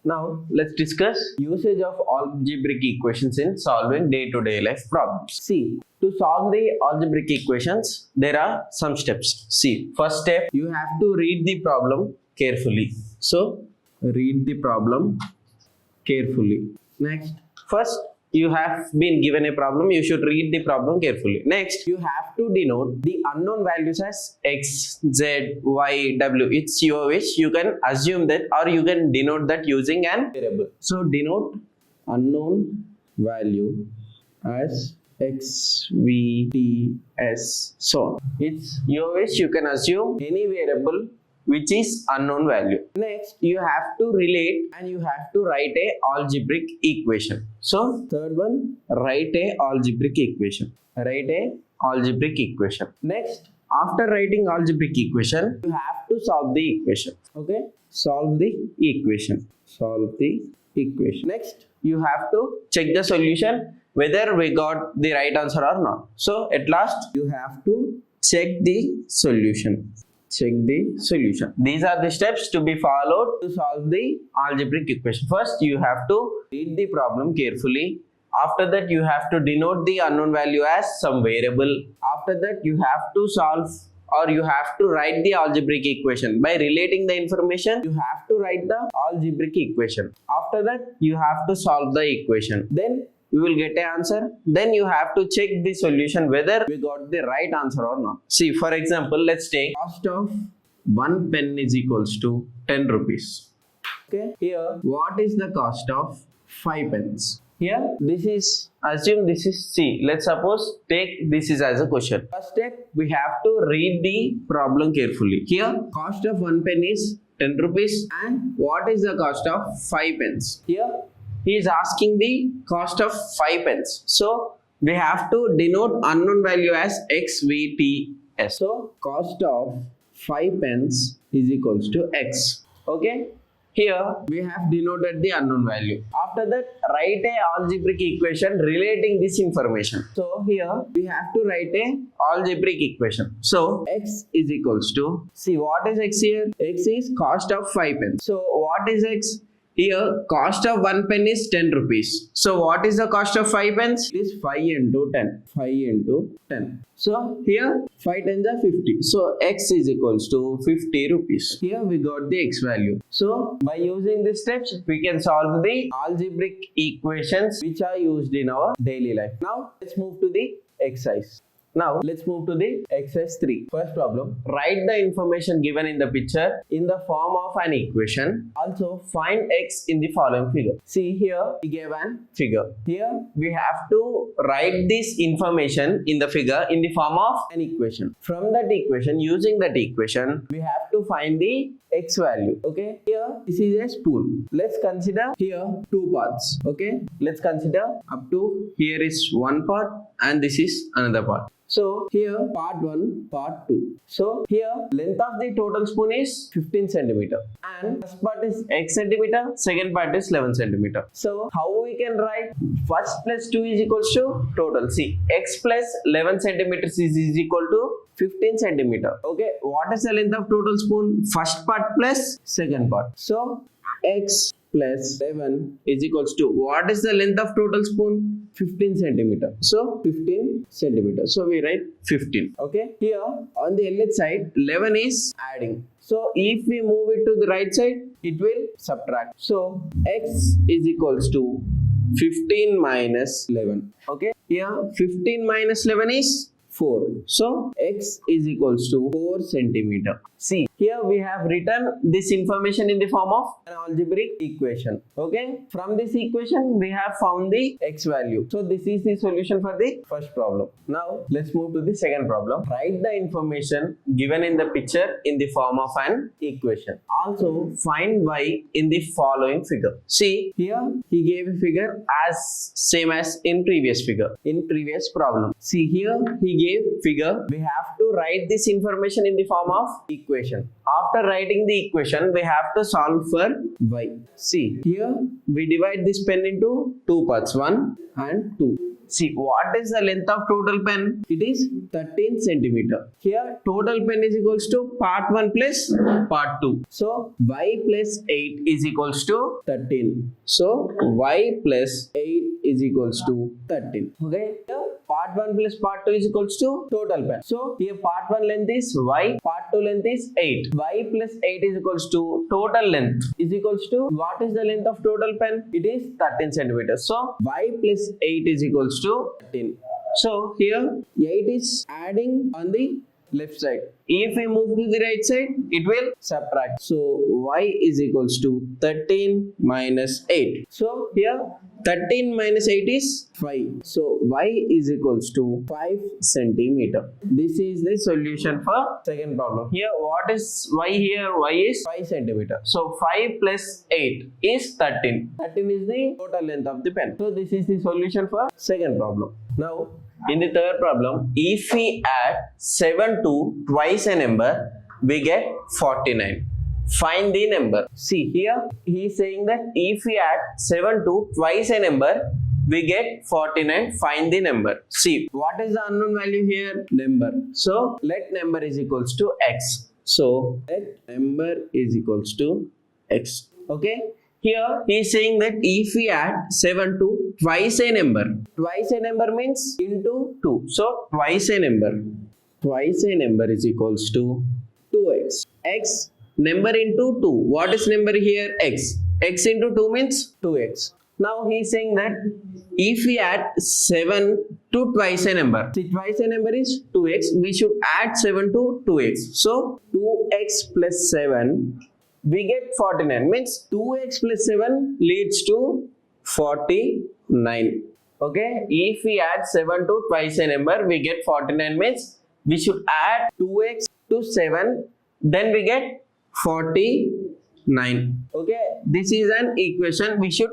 Now let's discuss usage of algebraic equations in solving day-to-day life problems. See, to solve the algebraic equations, there are some steps. See, first step, you have to read the problem carefully. So, read the problem carefully. Next, first, you have been given a problem, you should read the problem carefully. Next, you have to denote the unknown values as x, z, y, w. It's your wish. You can assume that or you can denote that using an variable. So, denote unknown value as x, v, t, s, so on. It's your wish. You can assume any variable which is unknown value. Next, you have to relate and you have to write a algebraic equation. So, third one, write a algebraic equation. Write a algebraic equation. Next, after writing algebraic equation, you have to solve the equation. Okay? Solve the equation. Solve the equation. Next, you have to check the solution whether we got the right answer or not. So, at last, you have to check the solution. Check the solution. These are the steps to be followed to solve the algebraic equation. First, you have to read the problem carefully. After that, you have to denote the unknown value as some variable. After that, you have to solve or you have to write the algebraic equation. By relating the information, you have to write the algebraic equation. After that, you have to solve the equation. Then we will get an answer. Then you have to check the solution whether we got the right answer or not. See, for example, let's take cost of 1 pen is equals to 10 rupees. Okay, here what is the cost of 5 pens? Here this is, assume this is C. Let's suppose take this is as a question. First step, we have to read the problem carefully. Here cost of 1 pen is 10 rupees and what is the cost of 5 pens? Here he is asking the cost of 5 pence. So, we have to denote unknown value as x, v, t, s. So, cost of 5 pence is equals to x. Okay. Here, we have denoted the unknown value. After that, write a algebraic equation relating this information. So, here, we have to write a algebraic equation. So, x is equals to, see what is x here? X is cost of 5 pence. So, what is x? Here, cost of 1 pen is 10 rupees. So, what is the cost of 5 pence? It is 5 into 10. 5 into 10. So, here, 5 tens are 50. So, x is equals to 50 rupees. Here, we got the x value. So, by using these steps, we can solve the algebraic equations which are used in our daily life. Now, let's move to the exercise. Now, let's move to the exercise 3. First problem, write the information given in the picture in the form of an equation. Also, find x in the following figure. See here, we gave an figure. Here, we have to write this information in the figure in the form of an equation. From that equation, using that equation, we have to find the x value. Okay, here, this is a spoon. Let's consider here 2 parts. Okay, let's consider up to here is one part and this is another part. So, here part 1, part 2. So, here length of the total spoon is 15 centimeter and first part is x centimeter, second part is 11 centimeter. So, how we can write first plus 2 is equals to total. See, x plus 11 centimeters is equal to 15 centimeter. Okay, what is the length of total spoon? First part plus second part. So, x plus 11 is equals to what is the length of total spoon? 15 centimeter. So 15 centimeter. So we write 15. Okay. Here on the LH side 11 is adding. So if we move it to the right side, it will subtract. So x is equals to 15 minus 11. Okay. Here 15 minus 11 is 4. So, x is equals to 4 centimeter. See, here we have written this information in the form of an algebraic equation. Okay. From this equation, we have found the x value. So, this is the solution for the first problem. Now, let's move to the second problem. Write the information given in the picture in the form of an equation. Also, find y in the following figure. See, here he gave a figure as same as in previous figure, in previous problem. See, here he gave figure, we have to write this information in the form of equation. After writing the equation, we have to solve for y. See, here we divide this pen into two parts, 1 and 2. See, what is the length of total pen? It is 13 centimeter. Here, total pen is equals to part 1 plus part 2. So, y plus 8 is equals to 13. So, y plus 8 is equals to 13. Okay. Here, part 1 plus part 2 is equals to total pen. So, here part 1 length is y, part 2 length is 8. Y plus 8 is equals to total length is equals to, what is the length of total pen? It is 13 centimeters. So, y plus 8 is equals to 13. So, here 8 is adding on the left side. If we move to the right side, it will subtract. So, y is equals to 13 minus 8. So, here 13 minus 8 is 5. So, y is equals to 5 centimeter. This is the solution for second problem. Here, what is y here? Y is 5 centimeter. So, 5 plus 8 is 13. 13 is the total length of the pen. So, this is the solution for second problem. Now, in the third problem, if we add 7 to twice a number, we get 49. Find the number. See, here he is saying that if we add 7 to twice a number, we get 49. Find the number. See, what is the unknown value here? Number. So, let number is equals to x. So, let number is equals to x. Okay. Here he is saying that if we add 7 to twice a number means into 2. So, twice a number is equals to 2x. X number into 2. What is number here? X. X into 2 means 2x. Now he is saying that if we add 7 to twice a number, see, twice a number is 2x, we should add 7 to 2x. So, 2x plus 7, we get 49, means 2x plus 7 leads to 49. Okay, if we add 7 to twice a number, we get 49, means we should add 2x to 7, then we get 49. Okay, this is an equation, we should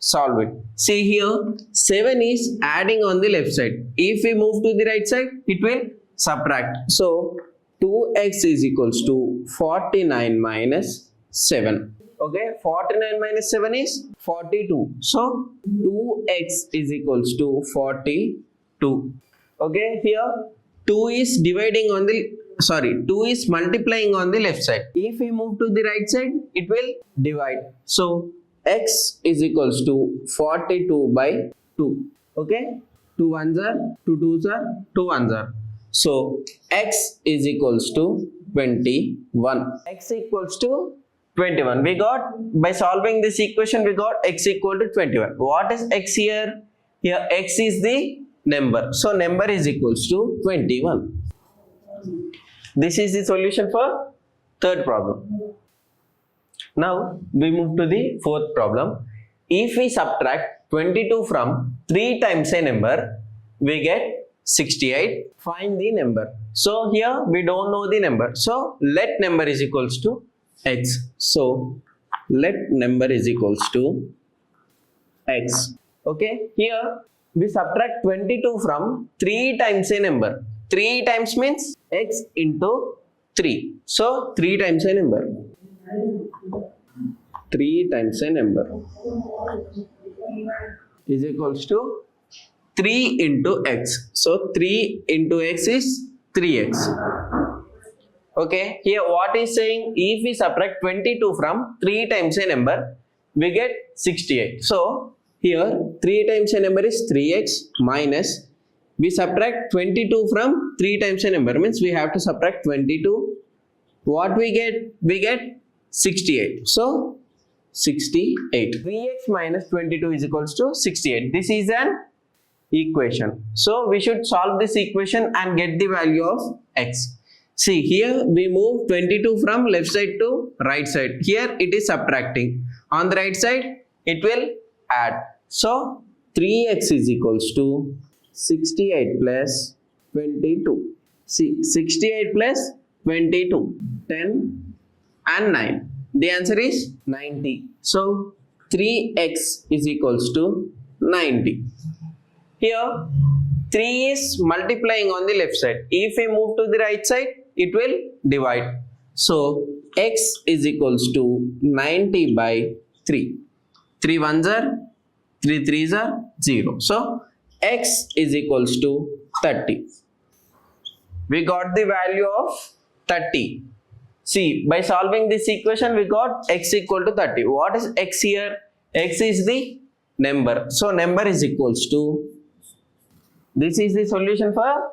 solve it. See here, 7 is adding on the left side. If we move to the right side, it will subtract. So, 2x is equals to 49 minus 7. Okay, 49 minus 7 is 42. So, 2x is equals to 42. Okay, here 2 is dividing on the, 2 is multiplying on the left side. If we move to the right side, it will divide. So, x is equals to 42 by 2. Okay, 2 ones are, 2 twos are, 2 ones are. So, x is equals to 21. X equals to 21. We got, by solving this equation, we got x equal to 21. What is x here? Here x is the number. So, number is equals to 21. This is the solution for third problem. Now, we move to the fourth problem. If we subtract 22 from 3 times a number, we get 68. Find the number. So, here we don't know the number. So, let number is equals to x. So, let number is equals to x. Okay, here we subtract 22 from 3 times a number. 3 times means x into 3. So, 3 times a number. 3 times a number is equals to 3 into x. So, 3 into x is 3x. Okay, here what is saying, if we subtract 22 from 3 times a number, we get 68. So, here 3 times a number is 3x minus, we subtract 22 from 3 times a number, means we have to subtract 22. What we get? We get 68. So, 68. 3x minus 22 is equals to 68. This is an equation. So, we should solve this equation and get the value of x. See, here we move 22 from left side to right side. Here it is subtracting. On the right side, it will add. So, 3x is equals to 68 plus 22. See, 68 plus 22. 10 and 9. The answer is 90. So, 3x is equals to 90. Here, 3 is multiplying on the left side. If we move to the right side, it will divide. So x is equals to 90 by 3. 3 ones are, 3 threes are 0. So x is equals to 30. We got the value of 30. See, by solving this equation, we got x equal to 30. What is x here? X is the number. So number is equals to, this is the solution for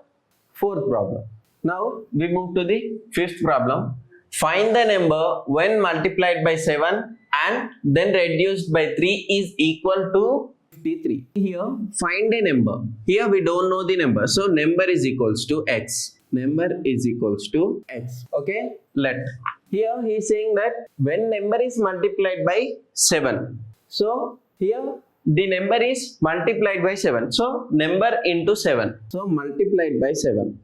fourth problem. Now we move to the fifth problem. Find the number when multiplied by 7 and then reduced by 3 is equal to 53. Here find a number. Here we don't know the number. So number is equals to x. Number is equals to x. Okay, let. Here he is saying that when number is multiplied by 7. So here the number is multiplied by 7. So number into 7. So multiplied by 7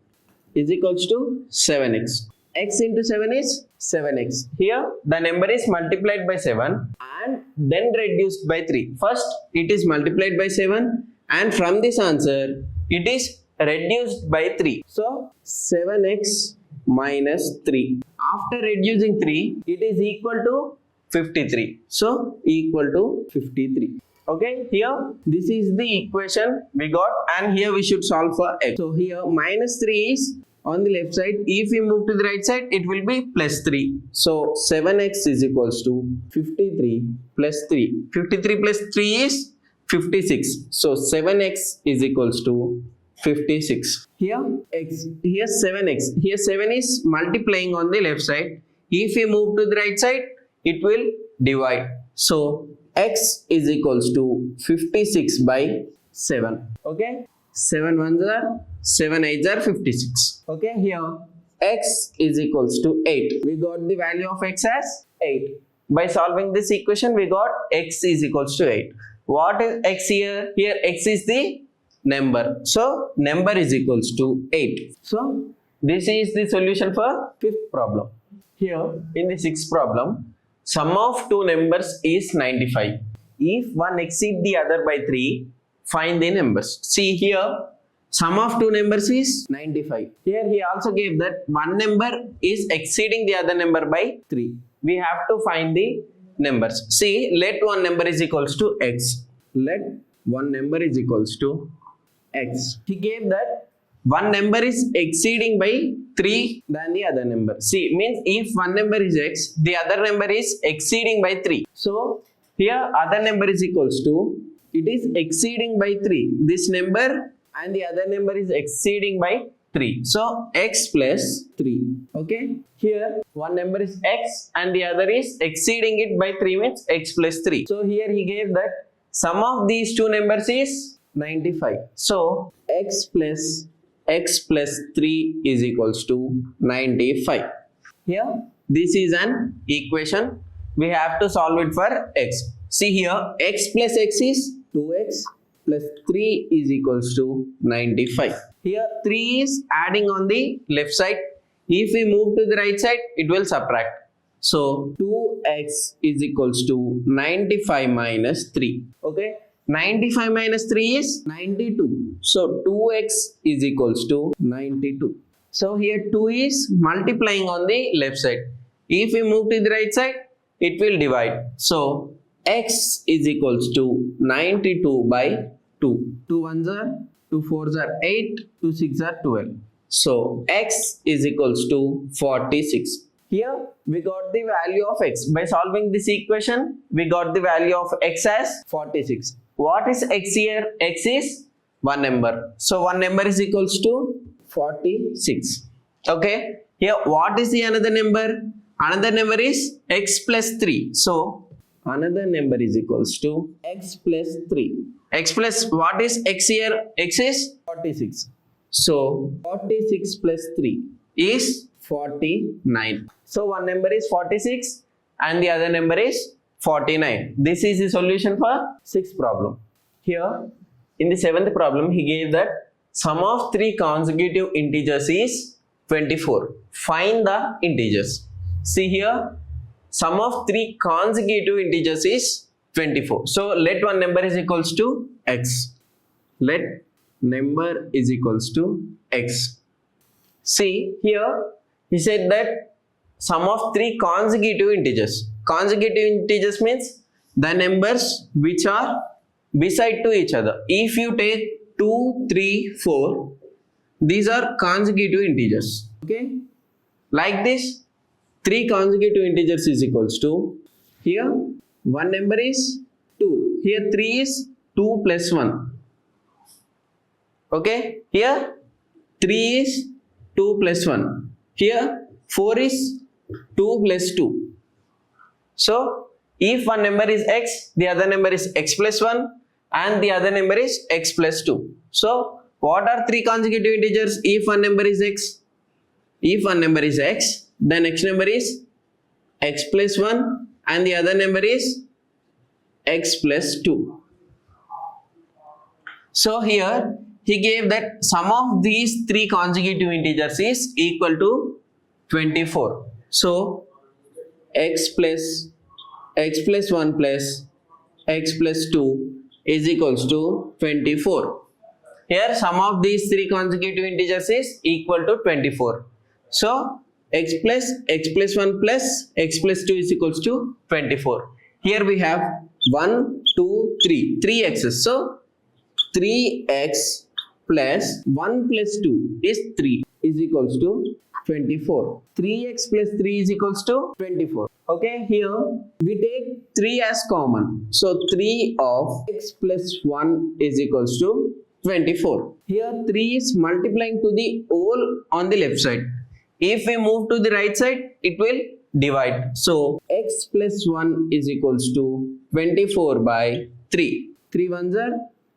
is equals to 7x. X into 7 is 7x. Here the number is multiplied by 7 and then reduced by 3. First it is multiplied by 7 and from this answer it is reduced by 3. So 7x minus 3. After reducing 3, it is equal to 53. So equal to 53. Okay, here this is the equation we got and here we should solve for x. So here minus 3 is on the left side. If we move to the right side, it will be plus 3. So 7x is equals to 53 plus 3. 53 plus 3 is 56. So 7x is equals to 56. Here x, here 7x. Here 7 is multiplying on the left side. If we move to the right side, it will divide. So x is equals to 56 by 7. Okay. 7 ones are, 7 eights are 56. Okay, here x is equals to 8. We got the value of x as 8. By solving this equation, we got x is equals to 8. What is x here? Here x is the number. So number is equals to 8. So this is the solution for fifth problem. Here in the sixth problem, sum of two numbers is 95. If one exceeds the other by 3, find the numbers. See here, sum of two numbers is 95. Here he also gave that one number is exceeding the other number by 3. We have to find the numbers. See, let one number is equals to x. Let one number is equals to x. He gave that one number is exceeding by 3 than the other number. See, means if one number is x, the other number is exceeding by 3. So here other number is equals to, it is exceeding by 3. This number and the other number is exceeding by 3. So x plus 3. Okay. Here one number is x and the other is exceeding it by 3 means x plus 3. So here he gave that sum of these two numbers is 95. So x plus 3 is equals to 95. Here this is an equation. We have to solve it for x. See here x plus x is 2x plus 3 is equals to 95. Here 3 is adding on the left side. If we move to the right side, it will subtract. So 2x is equals to 95 minus 3. Okay. 95 minus 3 is 92. So 2x is equals to 92. So here 2 is multiplying on the left side. If we move to the right side, it will divide. So x is equals to 92 by 2. 2 ones are, 2 fours are 8, 2 6 are 12. So x is equals to 46. Here we got the value of x. By solving this equation, we got the value of x as 46. What is x here? X is one number. So one number is equals to 46. Okay. Here what is the another number? Another number is x plus 3. So another number is equals to x plus 3. X plus what is x here? X is 46. So 46 plus 3 is 49. So one number is 46 and the other number is 49. This is the solution for sixth problem. Here in the seventh problem he gave that sum of three consecutive integers is 24. Find the integers. See here, sum of three consecutive integers is 24. So let one number is equals to x. Let number is equals to x. See here, he said that sum of three consecutive integers. Consecutive integers means the numbers which are beside to each other. If you take 2, 3, 4, these are consecutive integers. Okay, like this, three consecutive integers is equals to, here one number is 2, here 3 is 2 plus 1. Okay, here 3 is 2 plus 1. Here 4 is 2 plus 2. So if one number is x, the other number is x plus 1 and the other number is x plus 2. So what are three consecutive integers if one number is x? If one number is x, the next number is x plus 1 and the other number is x plus 2. So here he gave that sum of these three consecutive integers is equal to 24. So x plus 1 plus x plus 2 is equals to 24. Here sum of these three consecutive integers is equal to 24. So x plus 1 plus x plus 2 is equals to 24. Here we have 1, 2, 3, 3 x's. So 3x plus 1 plus 2 is 3 is equals to 24. 3x plus 3 is equals to 24. Okay, here we take 3 as common. So 3 of x plus 1 is equals to 24. Here 3 is multiplying to the whole on the left side. If we move to the right side, it will divide. So x plus 1 is equals to 24 by 3. 3 ones are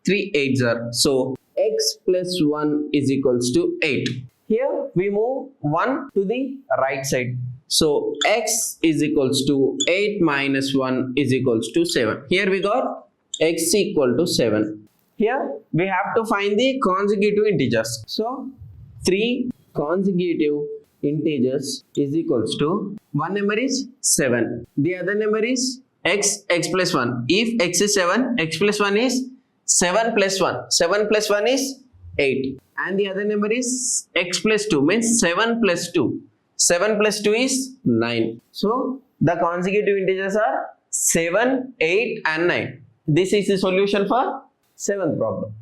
3 8s are. So x plus 1 is equals to 8. Here we move 1 to the right side. So x is equals to 8 minus 1 is equals to 7. Here we got x equal to 7. Here we have to find the consecutive integers. So 3 consecutive integers is equals to, one number is 7. The other number is x plus 1. If x is 7, x plus 1 is 7 plus 1. 7 plus 1 is 8. And the other number is x plus 2 means 7 plus 2. 7 plus 2 is 9. So the consecutive integers are 7, 8 and 9. This is the solution for 7th problem.